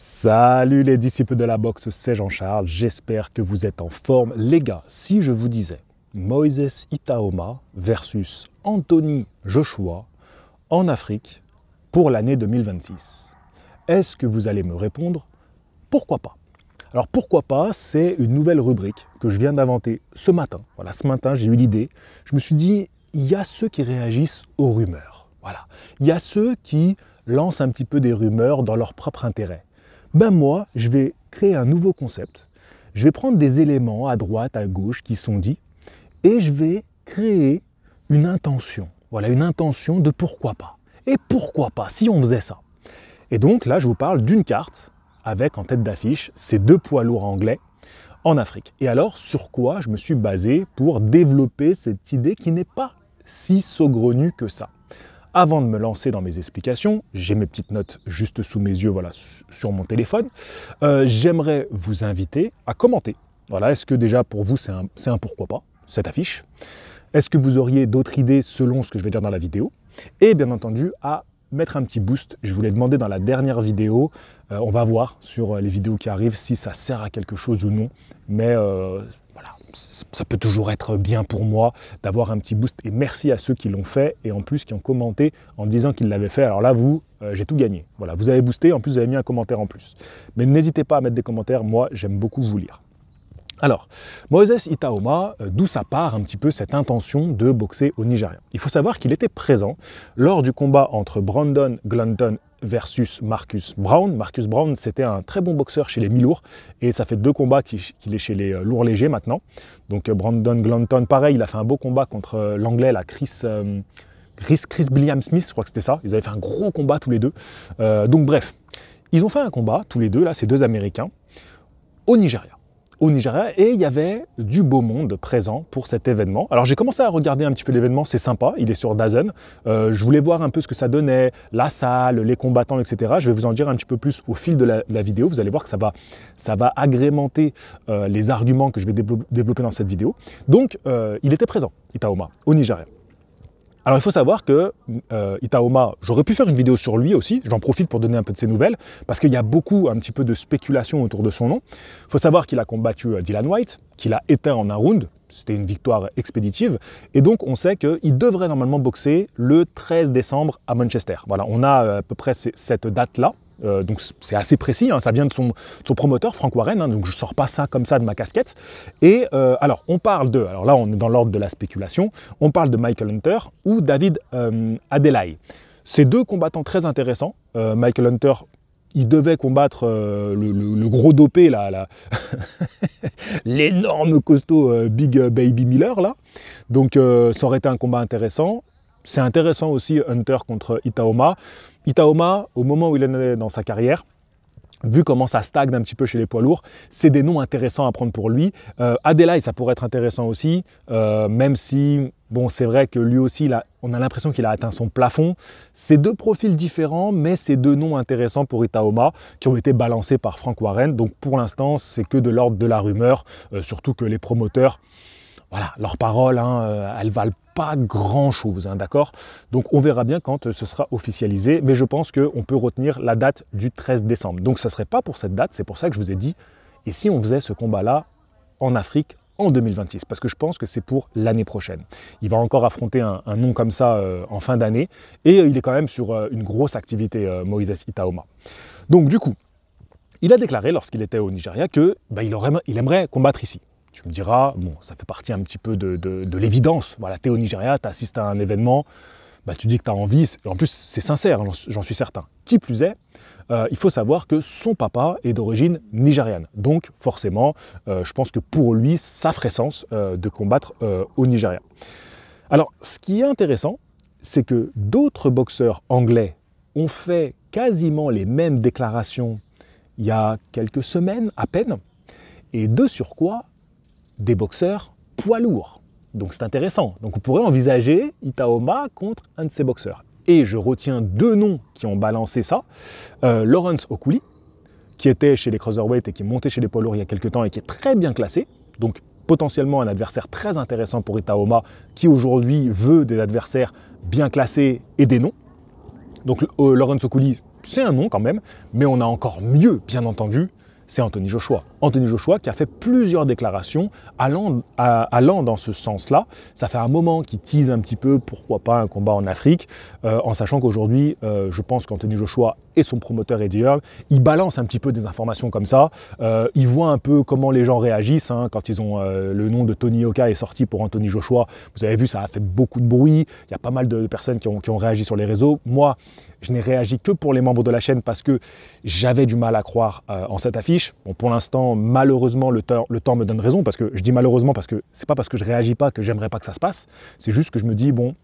Salut les disciples de la boxe, c'est Jean-Charles, j'espère que vous êtes en forme. Les gars, si je vous disais Moïse Itaoma versus Anthony Joshua en Afrique pour l'année 2026, est-ce que vous allez me répondre pourquoi pas? Alors pourquoi pas, c'est une nouvelle rubrique que je viens d'inventer ce matin. Voilà, ce matin j'ai eu l'idée, je me suis dit, il y a ceux qui réagissent aux rumeurs. Voilà, il y a ceux qui lancent un petit peu des rumeurs dans leur propre intérêt. Ben moi, je vais créer un nouveau concept. Je vais prendre des éléments à droite, à gauche qui sont dits et je vais créer une intention. Voilà, une intention de pourquoi pas. Et pourquoi pas, si on faisait ça. Et donc là, je vous parle d'une carte avec en tête d'affiche ces deux poids lourds anglais en Afrique. Et alors, sur quoi je me suis basé pour développer cette idée qui n'est pas si saugrenue que ça. Avant de me lancer dans mes explications, j'ai mes petites notes juste sous mes yeux, voilà, sur mon téléphone. J'aimerais vous inviter à commenter. Voilà, est-ce que déjà pour vous c'est un pourquoi pas, cette affiche? Est-ce que vous auriez d'autres idées selon ce que je vais dire dans la vidéo? Et bien entendu, à mettre un petit boost. Je vous l'ai demandé dans la dernière vidéo. On va voir sur les vidéos qui arrivent si ça sert à quelque chose ou non. Mais voilà, ça peut toujours être bien pour moi d'avoir un petit boost. Et merci à ceux qui l'ont fait et en plus qui ont commenté en disant qu'ils l'avaient fait. Alors là, vous, j'ai tout gagné. Voilà, vous avez boosté, en plus vous avez mis un commentaire en plus. Mais n'hésitez pas à mettre des commentaires. Moi, j'aime beaucoup vous lire. Alors, Moïse Itaoma, d'où ça part un petit peu cette intention de boxer au Nigeria? Il faut savoir qu'il était présent lors du combat entre Brandon Glunton versus Marcus Brown. Marcus Brown, c'était un très bon boxeur chez les mi-lourds et ça fait 2 combats qu'il est chez les lourds légers maintenant. Donc Brandon Glunton, pareil, il a fait un beau combat contre l'anglais, la Chris Billiam Smith, je crois que c'était ça. Ils avaient fait un gros combat tous les deux. Donc bref, ils ont fait un combat tous les deux, là, ces deux Américains, au Nigeria. Et il y avait du beau monde présent pour cet événement. Alors j'ai commencé à regarder un petit peu l'événement, c'est sympa, il est sur DAZN. Je voulais voir un peu ce que ça donnait, la salle, les combattants, etc. Je vais vous en dire un petit peu plus au fil de la vidéo. Vous allez voir que ça va agrémenter les arguments que je vais développer dans cette vidéo. Donc il était présent, Itaoma, au Nigeria. Alors il faut savoir que Itaoma, j'aurais pu faire une vidéo sur lui aussi, j'en profite pour donner un peu de ses nouvelles, parce qu'il y a beaucoup, un petit peu de spéculation autour de son nom. Il faut savoir qu'il a combattu Dillian Whyte, qu'il a éteint en un round, c'était une victoire expéditive, et donc on sait qu'il devrait normalement boxer le 13 décembre à Manchester. Voilà, on a à peu près cette date-là. Donc c'est assez précis, hein, ça vient de son promoteur, Frank Warren, hein, donc je ne sors pas ça comme ça de ma casquette. Et alors on parle alors là on est dans l'ordre de la spéculation, on parle de Michael Hunter ou David Adeleye. Ces deux combattants très intéressants. Michael Hunter, il devait combattre le gros dopé, là, l'énorme costaud Big Baby Miller, là. Donc ça aurait été un combat intéressant. C'est intéressant aussi Hunter contre Itaoma. Itaoma, au moment où il est dans sa carrière, vu comment ça stagne un petit peu chez les poids lourds, c'est des noms intéressants à prendre pour lui. Adeleye, ça pourrait être intéressant aussi, même si, bon, c'est vrai que lui aussi, on a l'impression qu'il a atteint son plafond. C'est deux profils différents, mais c'est deux noms intéressants pour Itaoma, qui ont été balancés par Frank Warren. Donc pour l'instant, c'est que de l'ordre de la rumeur, surtout que les promoteurs, voilà, leurs paroles, hein, elles valent pas grand-chose, hein, d'accord? Donc on verra bien quand ce sera officialisé, mais je pense qu'on peut retenir la date du 13 décembre. Donc ce ne serait pas pour cette date, c'est pour ça que je vous ai dit, et si on faisait ce combat-là en Afrique en 2026? Parce que je pense que c'est pour l'année prochaine. Il va encore affronter un nom comme ça en fin d'année, et il est quand même sur une grosse activité, Moïse Itaoma. Donc du coup, il a déclaré lorsqu'il était au Nigeria que il aimerait combattre ici. Tu me diras, bon, ça fait partie un petit peu de l'évidence. Voilà, tu es au Nigeria, tu assistes à un événement, tu dis que tu as envie, et en plus c'est sincère, j'en suis certain. Qui plus est, il faut savoir que son papa est d'origine nigériane. Donc forcément, je pense que pour lui, ça ferait sens de combattre au Nigeria. Alors, ce qui est intéressant, c'est que d'autres boxeurs anglais ont fait quasiment les mêmes déclarations il y a quelques semaines à peine, et de surcroît, des boxeurs poids lourds. Donc c'est intéressant. Donc on pourrait envisager Itaoma contre un de ces boxeurs. Et je retiens 2 noms qui ont balancé ça. Lawrence Okouli, qui était chez les cruiserweight et qui est monté chez les poids lourds il y a quelques temps et qui est très bien classé. Donc potentiellement un adversaire très intéressant pour Itaoma, qui aujourd'hui veut des adversaires bien classés et des noms. Donc Lawrence Okouli, c'est un nom quand même, mais on a encore mieux, bien entendu, c'est Anthony Joshua. Anthony Joshua qui a fait plusieurs déclarations allant dans ce sens-là. Ça fait un moment qu'il tease un petit peu, pourquoi pas, un combat en Afrique, en sachant qu'aujourd'hui, je pense qu'Anthony Joshua et son promoteur Eddie Hearn, ils balancent un petit peu des informations comme ça. Ils voient un peu comment les gens réagissent. Quand ils ont le nom de Tony Yoka est sorti pour Anthony Joshua, vous avez vu, ça a fait beaucoup de bruit. Il y a pas mal de personnes qui ont réagi sur les réseaux. Moi, je n'ai réagi que pour les membres de la chaîne parce que j'avais du mal à croire en cette affiche. Bon, pour l'instant, malheureusement, le temps me donne raison, parce que je dis malheureusement parce que c'est pas parce que je réagis pas que j'aimerais pas que ça se passe. C'est juste que je me dis, bon,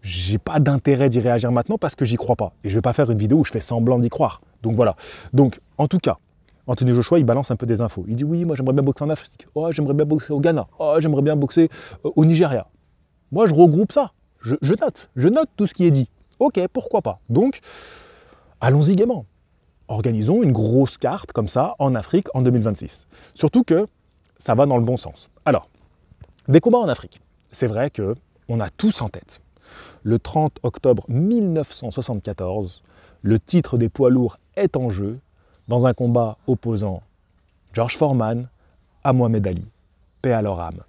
j'ai pas d'intérêt d'y réagir maintenant parce que j'y crois pas. Et je vais pas faire une vidéo où je fais semblant d'y croire. Donc voilà. Donc, en tout cas, Anthony Joshua, il balance un peu des infos. Il dit, oui, moi j'aimerais bien boxer en Afrique. Oh, j'aimerais bien boxer au Ghana. Oh, j'aimerais bien boxer au Nigeria. Moi, je regroupe ça. Je note tout ce qui est dit. Ok, pourquoi pas. Donc, allons-y gaiement. Organisons une grosse carte comme ça en Afrique en 2026. Surtout que ça va dans le bon sens. Alors, des combats en Afrique. C'est vrai qu'on a tous en tête. Le 30 octobre 1974, le titre des poids lourds est en jeu dans un combat opposant George Foreman à Mohamed Ali. Paix à leur âme.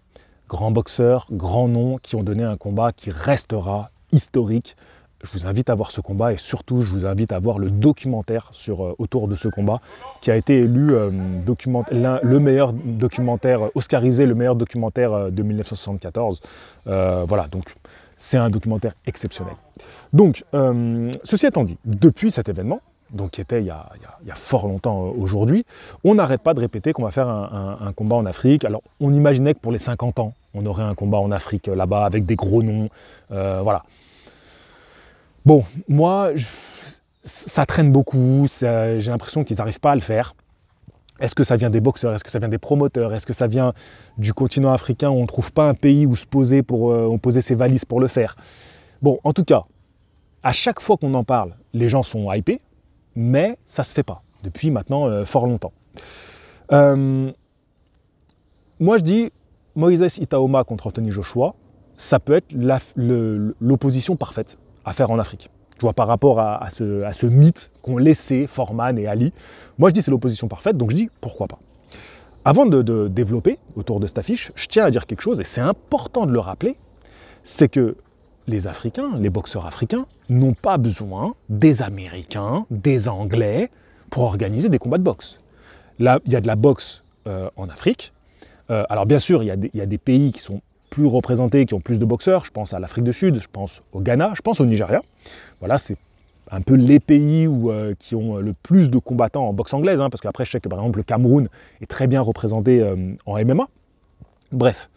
Grands boxeurs, grands noms qui ont donné un combat qui restera historique. Je vous invite à voir ce combat et surtout, je vous invite à voir le documentaire autour de ce combat qui a été élu le meilleur documentaire, oscarisé, le meilleur documentaire de 1974. Voilà, donc c'est un documentaire exceptionnel. Donc, ceci étant dit, depuis cet événement, donc qui était il y a fort longtemps aujourd'hui, on n'arrête pas de répéter qu'on va faire un combat en Afrique. Alors, on imaginait que pour les 50 ans, on aurait un combat en Afrique là-bas avec des gros noms, voilà. Bon, moi, ça traîne beaucoup, j'ai l'impression qu'ils n'arrivent pas à le faire. Est-ce que ça vient des boxeurs? Est-ce que ça vient des promoteurs? Est-ce que ça vient du continent africain où on ne trouve pas un pays où se poser on poser ses valises pour le faire? Bon, en tout cas, à chaque fois qu'on en parle, les gens sont hypés, mais ça ne se fait pas, depuis maintenant fort longtemps. Moi, je dis, Moïse Itaoma contre Anthony Joshua, ça peut être l'opposition parfaite à faire en Afrique. Tu vois, par rapport à ce mythe qu'ont laissé Foreman et Ali, moi je dis c'est l'opposition parfaite, donc je dis pourquoi pas. Avant de développer autour de cette affiche, je tiens à dire quelque chose, et c'est important de le rappeler, c'est que les Africains, les boxeurs africains, n'ont pas besoin des Américains, des Anglais, pour organiser des combats de boxe. Là, il y a de la boxe en Afrique. Alors bien sûr, il y a des pays qui sont plus représentés, qui ont plus de boxeurs. Je pense à l'Afrique du Sud, je pense au Ghana, je pense au Nigeria. Voilà, c'est un peu les pays qui ont le plus de combattants en boxe anglaise, parce qu'après, je sais que par exemple, le Cameroun est très bien représenté en MMA. Bref.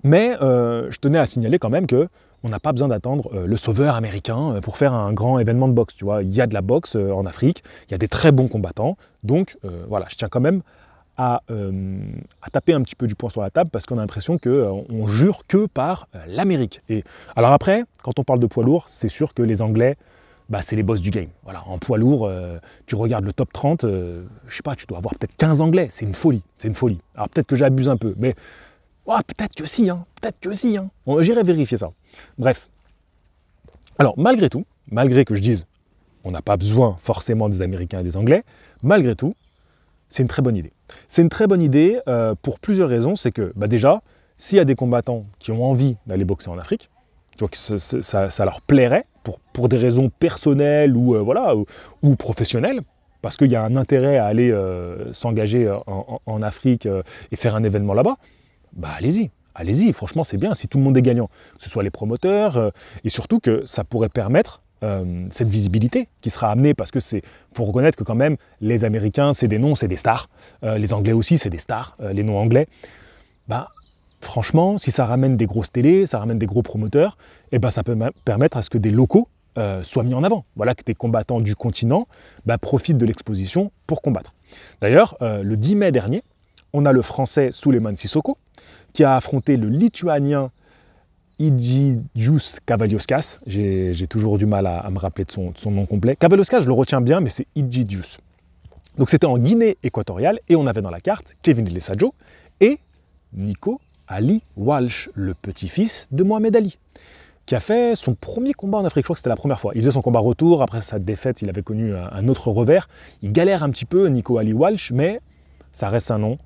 Mais je tenais à signaler quand même qu'on n'a pas besoin d'attendre le sauveur américain pour faire un grand événement de boxe. Tu vois, il y a de la boxe en Afrique, il y a des très bons combattants. Donc voilà, je tiens quand même à taper un petit peu du poing sur la table parce qu'on a l'impression qu'on jure que par l'Amérique. Et alors après, quand on parle de poids lourd, c'est sûr que les Anglais, c'est les boss du game. Voilà, en poids lourd, tu regardes le top 30, je sais pas, tu dois avoir peut-être 15 Anglais, c'est une folie, c'est une folie. Alors peut-être que j'abuse un peu, mais peut-être que si, peut-être que si. J'irai vérifier ça. Bref. Alors malgré tout, malgré que je dise, on n'a pas besoin forcément des Américains et des Anglais, malgré tout, c'est une très bonne idée. C'est une très bonne idée pour plusieurs raisons. C'est que déjà, s'il y a des combattants qui ont envie d'aller boxer en Afrique, tu vois que ça leur plairait pour des raisons personnelles ou professionnelles, parce qu'il y a un intérêt à aller s'engager en Afrique et faire un événement là-bas, allez-y. Allez-y, franchement c'est bien si tout le monde est gagnant, que ce soit les promoteurs, et surtout que ça pourrait permettre cette visibilité qui sera amenée, parce que faut reconnaître que quand même les Américains c'est des noms, c'est des stars, les Anglais aussi c'est des stars, les noms anglais. Franchement, si ça ramène des grosses télés, ça ramène des gros promoteurs, ça peut permettre à ce que des locaux soient mis en avant. Voilà, que des combattants du continent profitent de l'exposition pour combattre. D'ailleurs, le 10 mai dernier, on a le Français Souleymane Sissoko qui a affronté le Lituanien Egidijus Kavaliauskas. J'ai toujours du mal à me rappeler de son nom complet. Kavaliauskas, je le retiens bien, mais c'est Egidijus. Donc c'était en Guinée équatoriale, et on avait dans la carte Kevin Lessadjo et Nico Ali Walsh, le petit-fils de Mohamed Ali. qui a fait son premier combat en Afrique. Je crois que c'était la première fois. Il faisait son combat retour, après sa défaite, il avait connu un autre revers. Il galère un petit peu, Nico Ali Walsh, mais ça reste un nom.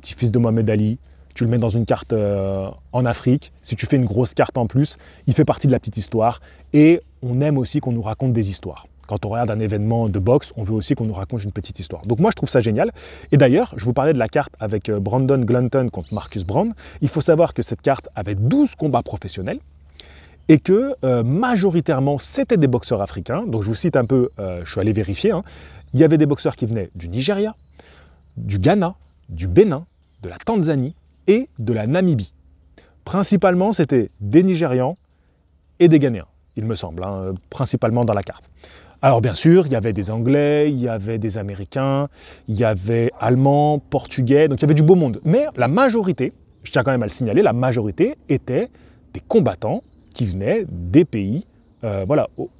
Petit-fils de Mohamed Ali, tu le mets dans une carte en Afrique. Si tu fais une grosse carte en plus, il fait partie de la petite histoire. Et on aime aussi qu'on nous raconte des histoires. Quand on regarde un événement de boxe, on veut aussi qu'on nous raconte une petite histoire. Donc moi, je trouve ça génial. Et d'ailleurs, je vous parlais de la carte avec Brandon Glunton contre Marcus Browne. Il faut savoir que cette carte avait 12 combats professionnels et que majoritairement, c'était des boxeurs africains. Donc je vous cite un peu, je suis allé vérifier. Il y avait des boxeurs qui venaient du Nigeria, du Ghana, du Bénin, de la Tanzanie et de la Namibie. Principalement, c'était des Nigérians et des Ghanéens, il me semble, principalement dans la carte. Alors bien sûr, il y avait des Anglais, il y avait des Américains, il y avait Allemands, Portugais, donc il y avait du beau monde. Mais la majorité, je tiens quand même à le signaler, la majorité était des combattants qui venaient des pays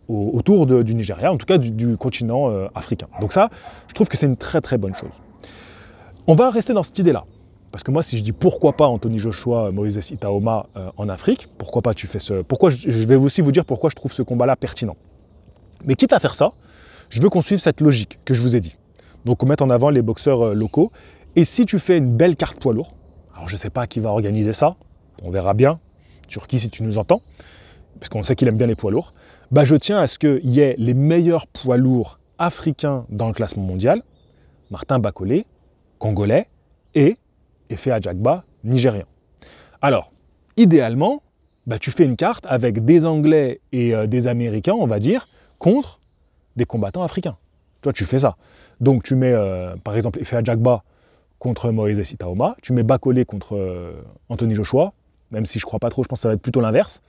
autour du Nigeria, en tout cas du continent africain. Donc ça, je trouve que c'est une très très bonne chose. On va rester dans cette idée-là. Parce que moi, si je dis pourquoi pas Anthony Joshua, Moïse Itaoma en Afrique, pourquoi pas tu fais ce... Pourquoi je vais aussi vous dire pourquoi je trouve ce combat-là pertinent. Mais quitte à faire ça, je veux qu'on suive cette logique que je vous ai dit. Donc on mette en avant les boxeurs locaux. Et si tu fais une belle carte poids lourd, alors je ne sais pas qui va organiser ça, on verra bien, Turquie si tu nous entends, parce qu'on sait qu'il aime bien les poids lourds, bah je tiens à ce qu'il y ait les meilleurs poids lourds africains dans le classement mondial, Martin Bakolé, congolais, et Efe Ajagba, nigérien. Alors, idéalement, bah, tu fais une carte avec des Anglais et des Américains, on va dire, contre des combattants africains. Toi, tu fais ça. Donc, tu mets, par exemple, Efe Ajagba contre Moïse Itaoma, tu mets Bakolé contre Anthony Joshua, même si je ne crois pas trop, je pense que ça va être plutôt l'inverse,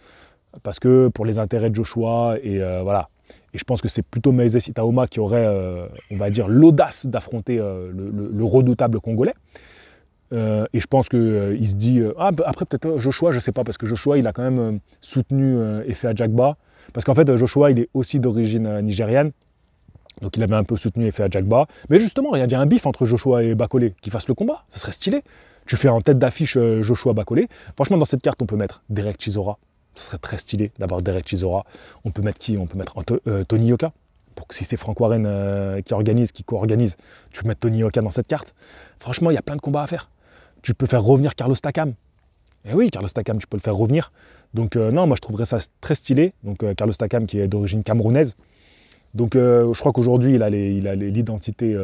parce que pour les intérêts de Joshua, et voilà. Et je pense que c'est plutôt Moïse Itaoma qui aurait, on va dire, l'audace d'affronter le redoutable Congolais. Et je pense qu'il se dit... après, peut-être Joshua, je ne sais pas, parce que Joshua, il a quand même soutenu Efe Ajagba. Parce qu'en fait, Joshua, il est aussi d'origine nigériane. Donc, il avait un peu soutenu Efe Ajagba. Mais justement, il y a un bif entre Joshua et Bakolé. Qui fasse le combat, ça serait stylé. Tu fais en tête d'affiche Joshua Bakolé. Franchement, dans cette carte, on peut mettre Derek Chisora. Ce serait très stylé d'avoir Derek Chisora. On peut mettre qui? On peut mettre Tony Yoka. Pour que si c'est Frank Warren qui organise, qui co-organise, tu peux mettre Tony Yoka dans cette carte. Franchement, il y a plein de combats à faire. Tu peux faire revenir Carlos Takam. Et oui, Carlos Takam, tu peux le faire revenir. Donc non, moi je trouverais ça très stylé. Donc Carlos Takam qui est d'origine camerounaise. Donc je crois qu'aujourd'hui il a l'identité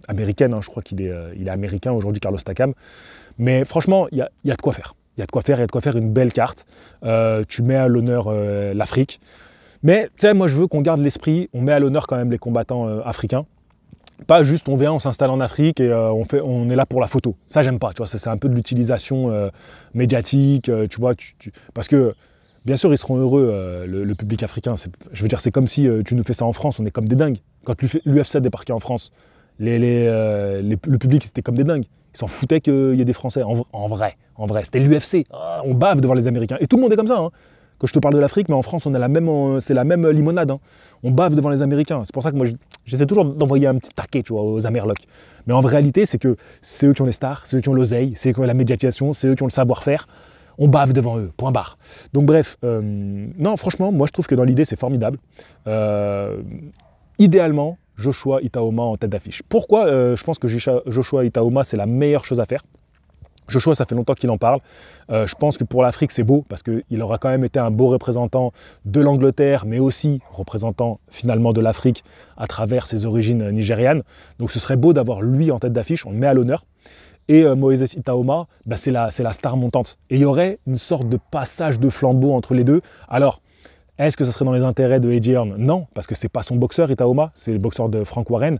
américaine. Je crois qu'il est américain aujourd'hui, Carlos Takam. Mais franchement, il y a de quoi faire. Il y a de quoi faire une belle carte. Tu mets à l'honneur l'Afrique. Mais tu sais, moi je veux qu'on garde l'esprit. On met à l'honneur quand même les combattants africains. Pas juste on vient, on s'installe en Afrique et on est là pour la photo. Ça, j'aime pas. Tu vois, c'est un peu de l'utilisation médiatique. Tu vois, parce que bien sûr, ils seront heureux, le public africain. Je veux dire, c'est comme si tu nous fais ça en France. On est comme des dingues. Quand l'UFC débarquait en France, le public, c'était comme des dingues. Ils s'en foutaient qu'il y ait des Français. En vrai, c'était l'UFC. On bave devant les Américains. Et tout le monde est comme ça. Quand je te parle de l'Afrique, mais en France, c'est la même limonade. On bave devant les Américains. C'est pour ça que moi, j'essaie toujours d'envoyer un petit taquet, tu vois, aux Amerlocs. Mais en réalité, c'est que c'est eux qui ont les stars, c'est eux qui ont l'oseille, c'est eux qui ont la médiatisation, c'est eux qui ont le savoir-faire. On bave devant eux, point barre. Donc bref, non, franchement, moi, je trouve que dans l'idée, c'est formidable. Idéalement, Joshua Itaoma en tête d'affiche. Pourquoi je pense que Joshua Itaoma, c'est la meilleure chose à faire? Joshua, ça fait longtemps qu'il en parle. Je pense que pour l'Afrique, c'est beau parce qu'il aura quand même été un beau représentant de l'Angleterre, mais aussi représentant finalement de l'Afrique à travers ses origines nigérianes. Donc ce serait beau d'avoir lui en tête d'affiche, on le met à l'honneur. Et Moïse Itaoma, bah, c'est la star montante. Et il y aurait une sorte de passage de flambeau entre les deux. Alors, est-ce que ce serait dans les intérêts de Eddie Hearn? Non, parce que c'est pas son boxeur Itaoma, c'est le boxeur de Frank Warren.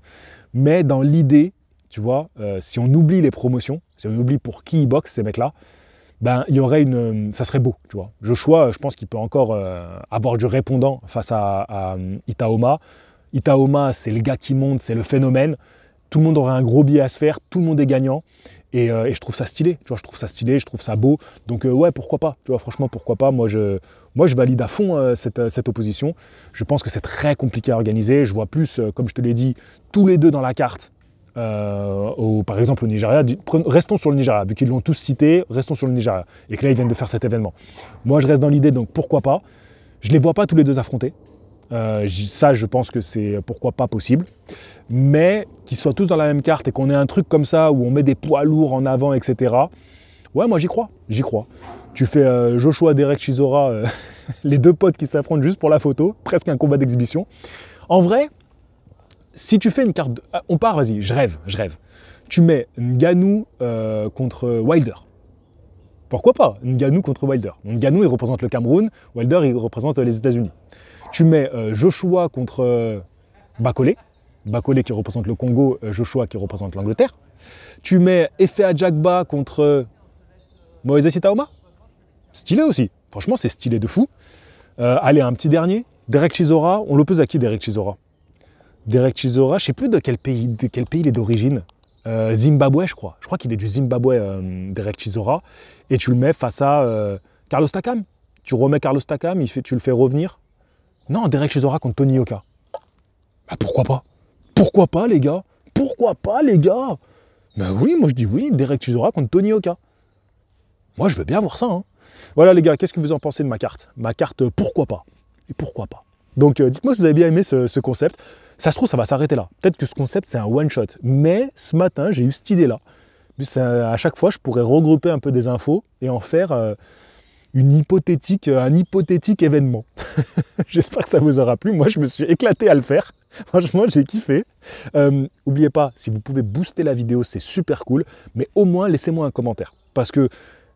Mais dans l'idée, tu vois, si on oublie les promotions, si on oublie pour qui ils boxent ces mecs-là, ben il y aurait ça serait beau, tu vois. Joshua, je pense qu'il peut encore avoir du répondant face à Itaoma. Itaoma, c'est le gars qui monte, c'est le phénomène. Tout le monde aurait un gros billet à se faire, tout le monde est gagnant. Et je trouve ça stylé, tu vois, je trouve ça stylé, je trouve ça beau. Donc ouais, pourquoi pas, tu vois, franchement, pourquoi pas. Moi, je valide à fond cette opposition. Je pense que c'est très compliqué à organiser. Je vois plus, comme je te l'ai dit, tous les deux dans la carte. par exemple au Nigeria. Restons sur le Nigeria, vu qu'ils l'ont tous cité, restons sur le Nigeria. Et que là, ils viennent de faire cet événement. Moi, je reste dans l'idée, donc pourquoi pas. Je ne les vois pas tous les deux affronter. Ça, je pense que c'est pourquoi pas possible. Mais qu'ils soient tous dans la même carte et qu'on ait un truc comme ça où on met des poids lourds en avant, etc. Ouais, moi, j'y crois. J'y crois. Tu fais Joshua, Derek Chisora, les deux potes qui s'affrontent juste pour la photo, presque un combat d'exhibition. En vrai, si tu fais une carte... On part, vas-y, je rêve. Tu mets Ngannou contre Wilder. Pourquoi pas Ngannou contre Wilder. Ngannou, il représente le Cameroun, Wilder, il représente les États-Unis. Tu mets Joshua contre Bakole qui représente le Congo, Joshua qui représente l'Angleterre. Tu mets Efe Ajagba contre Moïse Itaoma. Stylé aussi. Franchement, c'est stylé de fou. Allez, un petit dernier. Derek Chisora. On l'oppose à qui, Derek Chisora? Derek Chisora, je ne sais plus de quel pays il est d'origine. Zimbabwe, je crois. Je crois qu'il est du Zimbabwe, Derek Chisora. Et tu le mets face à Carlos Takam. Tu remets Carlos Takam, tu le fais revenir. Non, Derek Chisora contre Tony Yoka. Bah pourquoi pas? Pourquoi pas, les gars? Pourquoi pas, les gars? Ben oui, moi je dis oui, Derek Chisora contre Tony Yoka. Moi, je veux bien voir ça. Hein. Voilà, les gars, qu'est-ce que vous en pensez de ma carte? Ma carte, pourquoi pas? Et pourquoi pas? Donc, dites-moi si vous avez bien aimé ce concept. Ça se trouve, ça va s'arrêter là. Peut-être que ce concept, c'est un one-shot. Mais ce matin, j'ai eu cette idée-là. À chaque fois, je pourrais regrouper un peu des infos et en faire un hypothétique événement. J'espère que ça vous aura plu. Moi, je me suis éclaté à le faire. Franchement, j'ai kiffé. N'oubliez pas, si vous pouvez booster la vidéo, c'est super cool. Mais au moins, laissez-moi un commentaire. Parce que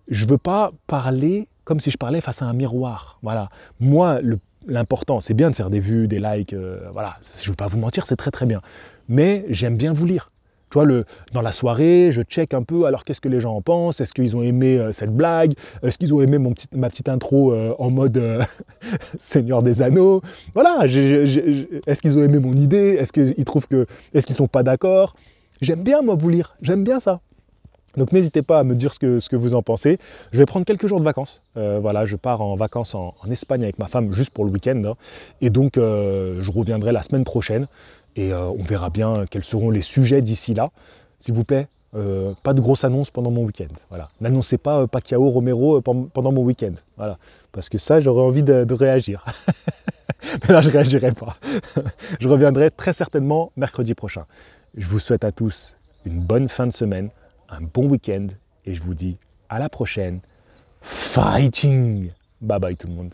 je ne veux pas parler comme si je parlais face à un miroir. Voilà. Moi, l'important, c'est bien de faire des vues, des likes. Voilà. Je ne veux pas vous mentir, c'est très très bien. Mais j'aime bien vous lire. Tu vois, dans la soirée, je check un peu, alors qu'est-ce que les gens en pensent? Est-ce qu'ils ont aimé cette blague? Est-ce qu'ils ont aimé ma petite intro en mode Seigneur des Anneaux? Voilà, est-ce qu'ils ont aimé mon idée? Est-ce qu'ils sont pas d'accord? J'aime bien, moi, vous lire. J'aime bien ça. Donc n'hésitez pas à me dire ce que vous en pensez. Je vais prendre quelques jours de vacances. Voilà, je pars en vacances en Espagne avec ma femme juste pour le week-end. Hein. Et donc je reviendrai la semaine prochaine. Et on verra bien quels seront les sujets d'ici là. S'il vous plaît, pas de grosses annonces pendant mon week-end. Voilà. N'annoncez pas Pacquiao, Romero pendant mon week-end. Voilà. Parce que ça, j'aurais envie de réagir. Mais là, je ne réagirai pas. Je reviendrai très certainement mercredi prochain. Je vous souhaite à tous une bonne fin de semaine, un bon week-end. Et je vous dis à la prochaine. Fighting! Bye bye tout le monde.